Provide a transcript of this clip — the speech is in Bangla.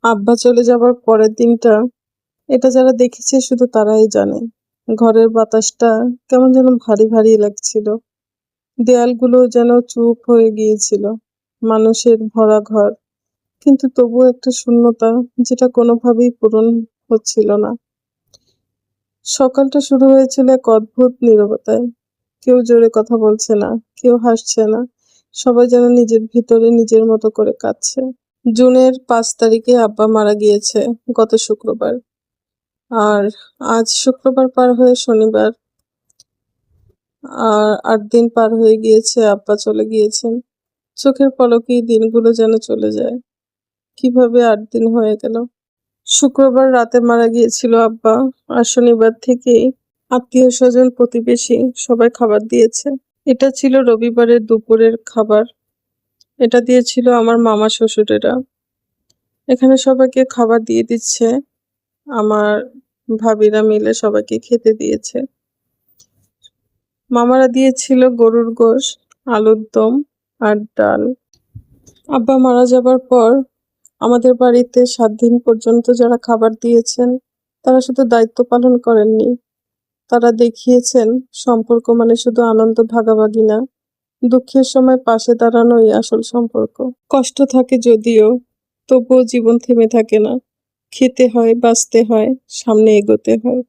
আব্বা চলে যাবার পরের দিনটা, এটা যারা দেখেছে শুধু তারাই জানে। ঘরের বাতাসটা কেমন যেন ভারী ভারী লাগছিল। দেয়ালগুলো যেন চুপ হয়ে গিয়েছিল। মানুষের ভরা ঘর, কিন্তু তবুও একটা শূন্যতা যেটা কোনোভাবেই পূরণ হচ্ছিল না। সকালটা শুরু হয়েছিল এক অদ্ভুত নীরবতায়। কেউ জোরে কথা বলছে না, কেউ হাসছে না। সবাই যেন নিজের ভিতরে নিজের মতো করে কাঁদছে। জুনের 5 তারিখে আব্বা মারা গিয়েছে, গত শুক্রবার। আর আজ শুক্রবার পার হয়ে শনিবার। আর 8 দিন পার হয়ে গিয়েছে, আব্বা চলে গিয়েছেন। চোখের পলকেই দিনগুলো যেন চলে যায়। কিভাবে 8 দিন হয়ে গেল। শুক্রবার রাতে মারা গিয়েছিল আব্বা, আর শনিবার থেকেই আত্মীয় স্বজন প্রতিবেশী সবাই খাবার দিয়েছে। এটা ছিল রবিবারের দুপুরের খাবার। এটা দিয়েছিল আমার মামা শ্বশুরেরা। এখানে সবাইকে খাবার দিয়ে দিচ্ছে। আমার ভাবিরা মিলে সবাইকে খেতে দিয়েছে। মামারা দিয়েছিল গরুর গোশ, আলুর দম আর ডাল। আব্বা মারা যাবার পর আমাদের বাড়িতে 7 দিন পর্যন্ত যারা খাবার দিয়েছেন, তারা শুধু দায়িত্ব পালন করেননি, তারা দেখিয়েছেন সম্পর্ক মানে শুধু আনন্দ ভাগাভাগি না, দুঃখের সময় পাশে দাঁড়ানোই আসল সম্পর্ক। কষ্ট থাকে যদিও, তবুও জীবন থেমে থাকে না। খেতে হয়, বাঁচতে হয়, সামনে এগোতে হয়।